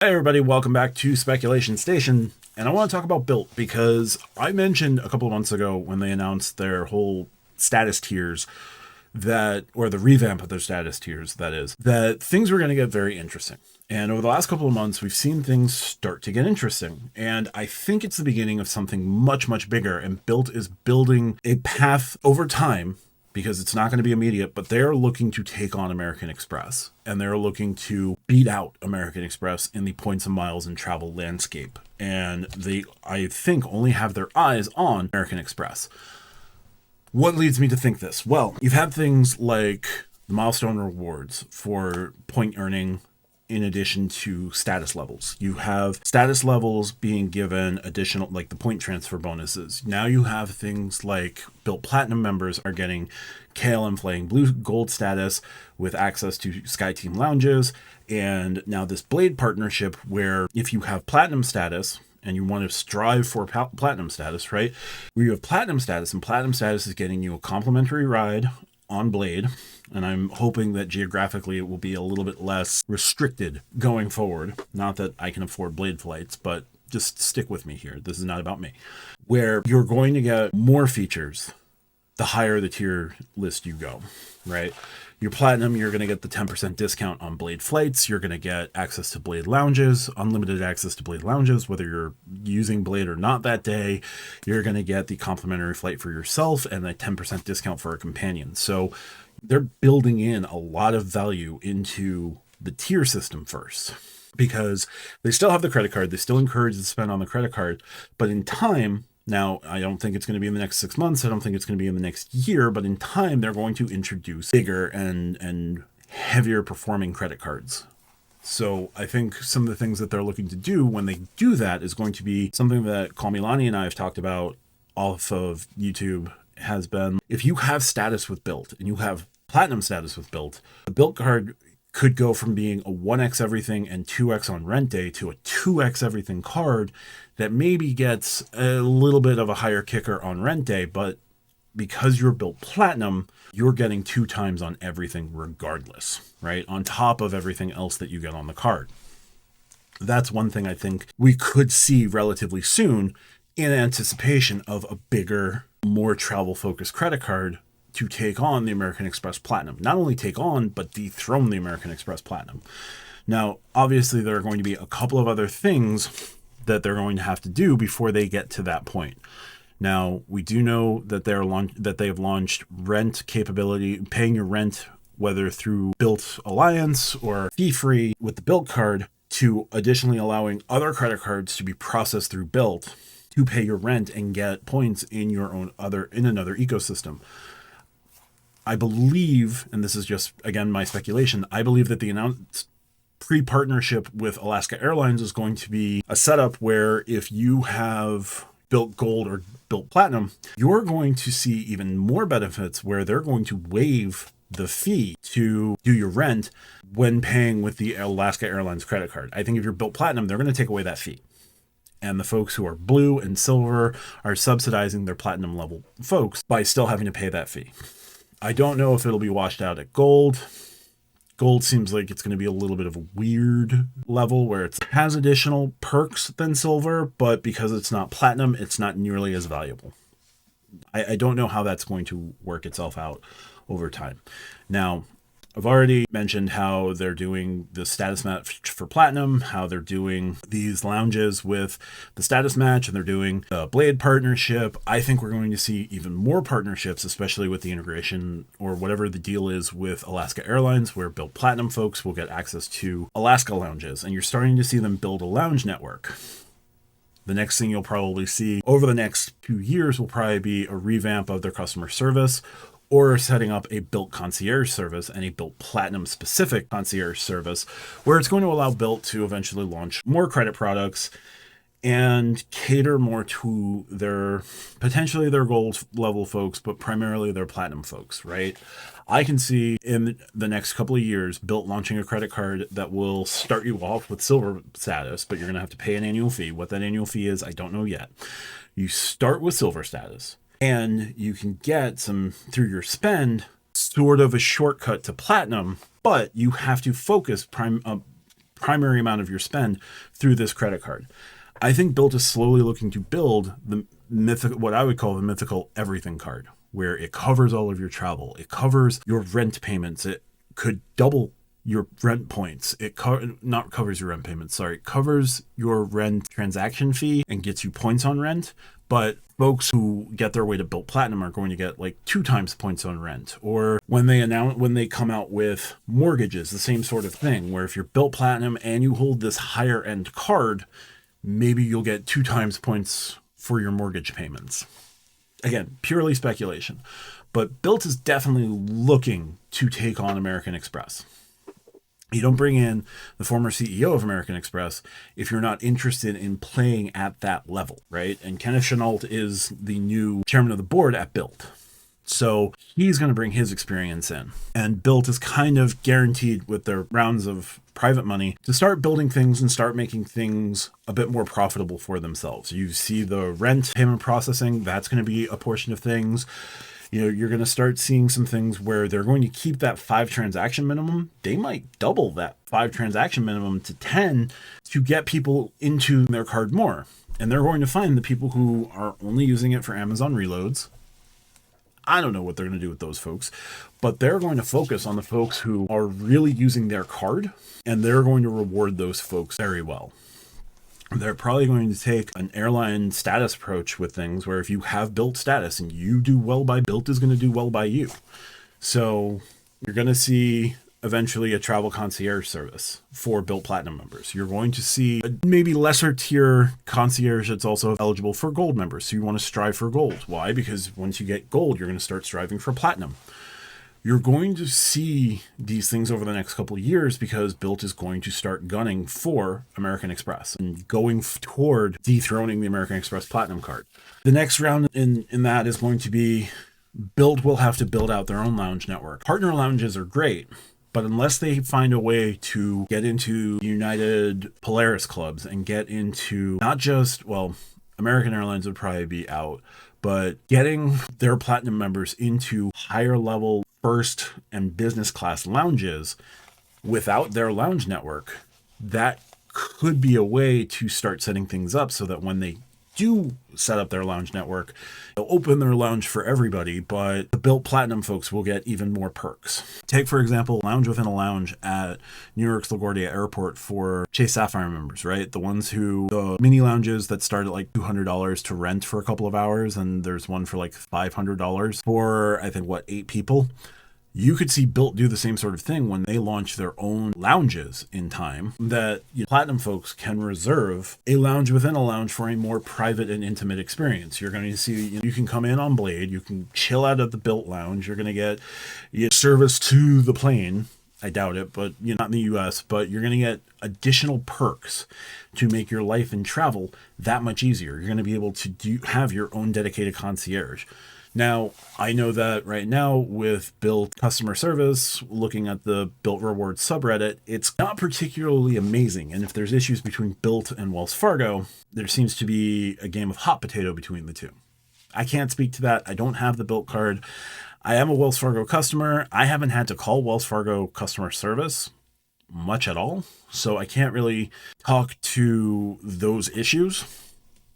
Hey everybody, welcome back to Speculation Station. And I want to talk about Bilt because I mentioned a couple of months ago when they announced their whole status tiers or the revamp of their status tiers, that things were going to get very interesting. And over the last couple of months, we've seen things start to get interesting. And I think it's the beginning of something much, much bigger. And Bilt is building a path over time, because it's not going to be immediate, but they're looking to take on American Express, and they're looking to beat out American Express in the points and miles and travel landscape. And they, I think, only have their eyes on American Express. What leads me to think this? Well, you've had things like the milestone rewards for point earning in addition to status levels. You have status levels being given additional, like the point transfer bonuses. Now you have things like Bilt Platinum members are getting KLM Flying Blue Gold status with access to Sky Team lounges. And now this Blade partnership where if you have Platinum status, and you want to strive for Platinum status, right? Where you have Platinum status, and Platinum status is getting you a complimentary ride on Blade, and I'm hoping that geographically it will be a little bit less restricted going forward. Not that I can afford Blade flights, but just stick with me here. This is not about me. Where you're going to get more features the higher the tier list you go, right? Your Platinum, you're going to get the 10% discount on Blade flights. You're going to get access to Blade lounges, unlimited access to Blade lounges, whether you're using Blade or not that day. You're going to get the complimentary flight for yourself and a 10% discount for a companion. So they're building in a lot of value into the tier system first, because they still have the credit card. They still encourage the spend on the credit card. But in time, now, I don't think it's going to be in the next 6 months. I don't think it's going to be in the next year. But in time, they're going to introduce bigger and heavier performing credit cards. So I think some of the things that they're looking to do when they do that is going to be something that Milani and I have talked about off of YouTube, has been, if you have status with Bilt and you have Platinum status with Bilt, the Bilt card could go from being a 1x everything and 2x on rent day to a 2x everything card that maybe gets a little bit of a higher kicker on rent day, but because you're Bilt Platinum, you're getting 2 times on everything regardless, right? On top of everything else that you get on the card. That's one thing I think we could see relatively soon in anticipation of a bigger, more travel-focused credit card to take on the American Express Platinum. Not only take on, but dethrone the American Express Platinum. Now, obviously, there are going to be a couple of other things that they're going to have to do before they get to that point. Now, we do know that they have launched rent capability, paying your rent, whether through Bilt Alliance or fee-free with the Bilt card, to additionally allowing other credit cards to be processed through Bilt to pay your rent and get points in another ecosystem. I believe, and this is just, again, my speculation, I believe that the announced pre-partnership with Alaska Airlines is going to be a setup where if you have Bilt Gold or Bilt Platinum, you're going to see even more benefits where they're going to waive the fee to do your rent when paying with the Alaska Airlines credit card. I think if you're Bilt Platinum, they're going to take away that fee. And the folks who are blue and silver are subsidizing their platinum level folks by still having to pay that fee. I don't know if it'll be washed out at gold. Gold seems like it's going to be a little bit of a weird level where it has additional perks than silver, but because it's not platinum, it's not nearly as valuable. I don't know how that's going to work itself out over time. Now, I've already mentioned how they're doing the status match for Platinum, how they're doing these lounges with the status match, and they're doing the Blade partnership. I think we're going to see even more partnerships, especially with the integration or whatever the deal is with Alaska Airlines, where Bilt Platinum folks will get access to Alaska lounges, and you're starting to see them build a lounge network. The next thing you'll probably see over the next 2 years will probably be a revamp of their customer service, or setting up a Bilt concierge service and a Bilt Platinum specific concierge service, where it's going to allow Bilt to eventually launch more credit products and cater more to potentially their gold level folks, but primarily their platinum folks, right? I can see in the next couple of years, Bilt launching a credit card that will start you off with silver status, but you're going to have to pay an annual fee. What that annual fee is, I don't know yet. You start with silver status, and you can get some, through your spend, sort of a shortcut to platinum, but you have to focus primary amount of your spend through this credit card. I think Bilt is slowly looking to build the mythical, what I would call the mythical everything card, where it covers all of your travel. It covers your rent payments. It could double your rent points. It not covers your rent payments, sorry. It covers your rent transaction fee and gets you points on rent. But folks who get their way to Bilt Platinum are going to get like 2 times points on rent. Or when they come out with mortgages, the same sort of thing, where if you're Bilt Platinum and you hold this higher end card, maybe you'll get 2 times points for your mortgage payments. Again, purely speculation. But Bilt is definitely looking to take on American Express. You don't bring in the former CEO of American Express if you're not interested in playing at that level, right? And Kenneth Chenault is the new chairman of the board at Bilt. So he's going to bring his experience in. And Bilt is kind of guaranteed with their rounds of private money to start building things and start making things a bit more profitable for themselves. You see the rent payment processing, that's going to be a portion of things. You know, you're going to start seeing some things where they're going to keep that 5 transaction minimum. They might double that 5 transaction minimum to 10 to get people into their card more. And they're going to find the people who are only using it for Amazon reloads. I don't know what they're going to do with those folks, but they're going to focus on the folks who are really using their card, and they're going to reward those folks very well. They're probably going to take an airline status approach with things where if you have Bilt status and you do well by Bilt is going to do well by you. So you're going to see eventually a travel concierge service for Bilt Platinum members. You're going to see a maybe lesser tier concierge that's also eligible for gold members. So you want to strive for gold. Why? Because once you get gold, you're going to start striving for platinum. You're going to see these things over the next couple of years because Bilt is going to start gunning for American Express and going toward dethroning the American Express Platinum card. The next round in that is going to be Bilt will have to build out their own lounge network. Partner lounges are great, but unless they find a way to get into United Polaris clubs and get into not just, well, American Airlines would probably be out, but getting their platinum members into higher level first and business class lounges without their lounge network, that could be a way to start setting things up so that when they do set up their lounge network, they'll open their lounge for everybody, but the Bilt Platinum folks will get even more perks. Take, for example, lounge within a lounge at New York's LaGuardia Airport for Chase Sapphire members, right? The ones who, the mini lounges that start at like $200 to rent for a couple of hours, and there's one for like $500 for, I think, 8 people. You could see Bilt do the same sort of thing when they launch their own lounges in time, that Platinum folks can reserve a lounge within a lounge for a more private and intimate experience. You're going to see, you can come in on Blade, you can chill out at the Bilt lounge, you're going to get service to the plane. I doubt it, but not in the US, but you're going to get additional perks to make your life and travel that much easier. You're going to be able to have your own dedicated concierge. Now, I know that right now with Bilt customer service, looking at the Bilt Rewards subreddit, it's not particularly amazing. And if there's issues between Bilt and Wells Fargo, there seems to be a game of hot potato between the two. I can't speak to that. I don't have the Bilt card. I am a Wells Fargo customer. I haven't had to call Wells Fargo customer service much at all, so I can't really talk to those issues.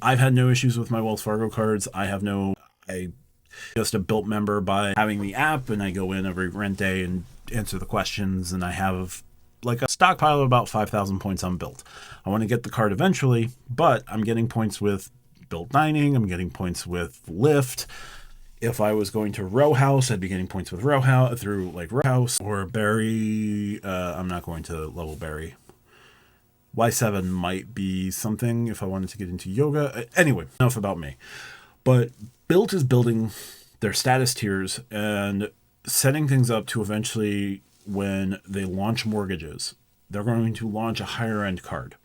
I've had no issues with my Wells Fargo cards. I just a Bilt member by having the app, and I go in every rent day and answer the questions, and I have like a stockpile of about 5,000 points on Bilt. I want to get the card eventually, but I'm getting points with Bilt Dining, I'm getting points with Lyft. If I was going to Row House, I'd be getting points with Row House through like Row House or Barry. I'm not going to level Barry. Y7 might be something if I wanted to get into yoga. Anyway, enough about me. But Bilt is building their status tiers and setting things up to eventually, when they launch mortgages, they're going to launch a higher end card.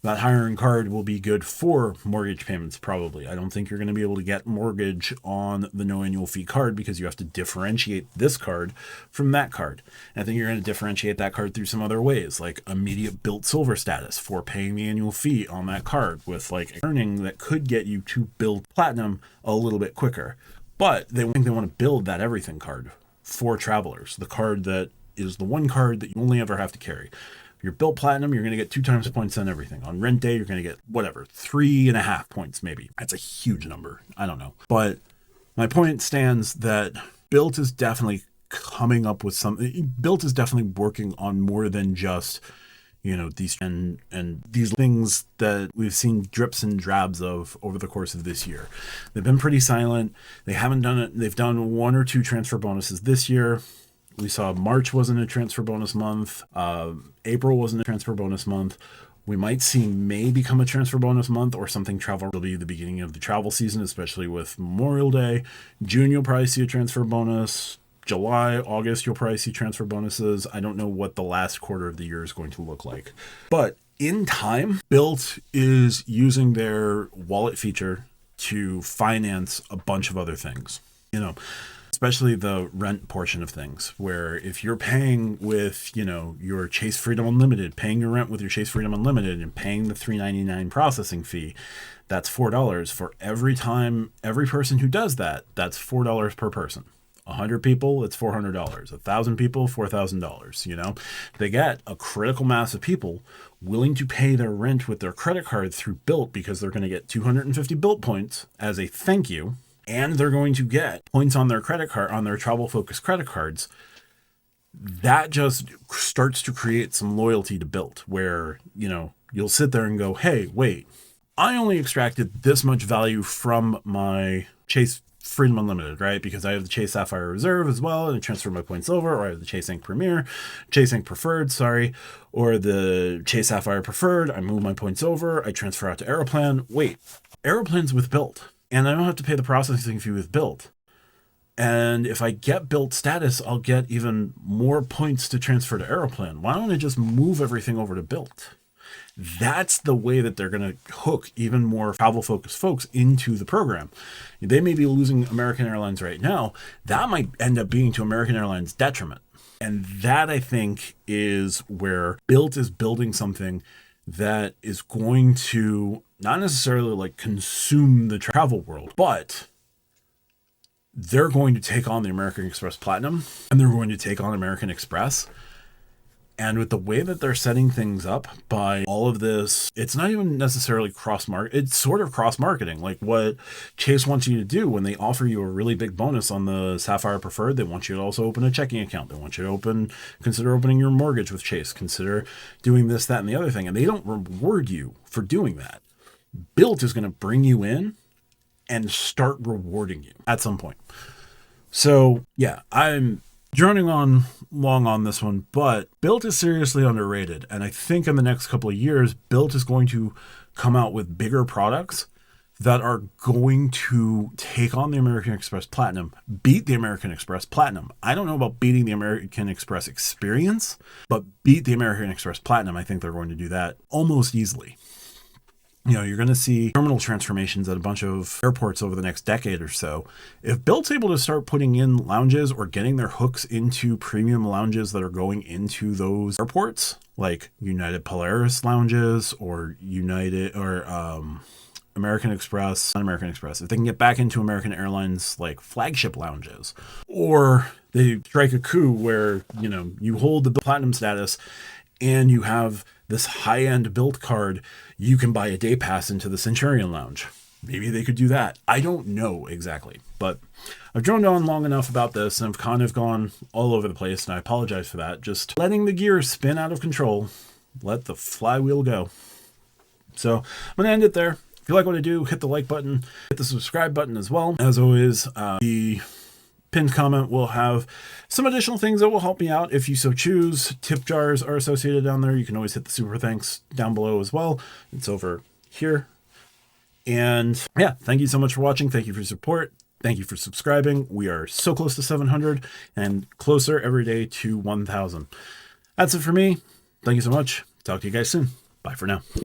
That higher end card will be good for mortgage payments, probably. I don't think you're going to be able to get mortgage on the no annual fee card because you have to differentiate this card from that card. And I think you're going to differentiate that card through some other ways, like immediate Bilt Silver status for paying the annual fee on that card with like earning that could get you to Bilt Platinum a little bit quicker. But they want to build that everything card for travelers, the card that is the one card that you only ever have to carry. You're Bilt Platinum, you're going to get 2 times points on everything. On rent day, you're going to get whatever, 3.5 points maybe. That's a huge number. I don't know. But my point stands that Bilt is definitely coming up with something. Bilt is definitely working on more than just, these and these things that we've seen drips and drabs of over the course of this year. They've been pretty silent. They haven't done it. They've done 1 or 2 transfer bonuses this year. We saw March wasn't a transfer bonus month. April wasn't a transfer bonus month. We might see May become a transfer bonus month or something. Travel will be the beginning of the travel season, especially with Memorial Day. June, you'll probably see a transfer bonus. July, August, you'll probably see transfer bonuses. I don't know what the last quarter of the year is going to look like. But in time, Bilt is using their wallet feature to finance a bunch of other things. Especially the rent portion of things, where if you're paying with, your Chase Freedom Unlimited, paying your rent with your Chase Freedom Unlimited and paying the $3.99 processing fee, that's $4 for every person who does that. That's $4 per person. 100 people, it's $400. 1,000 people, $4,000. They get a critical mass of people willing to pay their rent with their credit card through Bilt because they're going to get 250 Bilt points as a thank you. And they're going to get points on their credit card, on their travel-focused credit cards. That just starts to create some loyalty to Bilt, where, you'll sit there and go, hey, wait, I only extracted this much value from my Chase Freedom Unlimited, right? Because I have the Chase Sapphire Reserve as well, and I transfer my points over, or I have the Chase Ink Preferred, or the Chase Sapphire Preferred. I move my points over, I transfer out to Aeroplan. Wait, Aeroplan's with Bilt. And I don't have to pay the processing fee with Bilt. And if I get Bilt status, I'll get even more points to transfer to Aeroplan. Why don't I just move everything over to Bilt? That's the way that they're going to hook even more travel-focused folks into the program. They may be losing American Airlines right now. That might end up being to American Airlines' detriment. And that, I think, is where Bilt is building something that is going to not necessarily consume the travel world, but they're going to take on the American Express Platinum, and they're going to take on American Express. And with the way that they're setting things up by all of this, it's not even necessarily cross-market. It's sort of cross-marketing, like what Chase wants you to do when they offer you a really big bonus on the Sapphire Preferred. They want you to also open a checking account. They want you to consider opening your mortgage with Chase. Consider doing this, that, and the other thing. And they don't reward you for doing that. Bilt is going to bring you in and start rewarding you at some point. So, yeah, I'm droning on long on this one, but Bilt is seriously underrated. And I think in the next couple of years, Bilt is going to come out with bigger products that are going to take on the American Express Platinum, beat the American Express Platinum. I don't know about beating the American Express experience, but beat the American Express Platinum. I think they're going to do that almost easily. You're going to see terminal transformations at a bunch of airports over the next decade or so. If Bilt's able to start putting in lounges or getting their hooks into premium lounges that are going into those airports, like United Polaris lounges or American Express, not American Express, if they can get back into American Airlines flagship lounges, or they strike a coup where, you hold the platinum status and you have this high-end Bilt card, you can buy a day pass into the Centurion Lounge. Maybe they could do that. I don't know exactly, but I've droned on long enough about this and I've kind of gone all over the place, and I apologize for that. Just letting the gears spin out of control. Let the flywheel go. So I'm going to end it there. If you like what I do, hit the like button, hit the subscribe button as well. As always, the pinned comment will have some additional things that will help me out if you so choose. Tip jars are associated down there. You can always hit the super thanks down below as well. It's over here. And yeah, thank you so much for watching. Thank you for your support. Thank you for subscribing. We are so close to 700 and closer every day to 1,000. That's it for me. Thank you so much. Talk to you guys soon. Bye for now.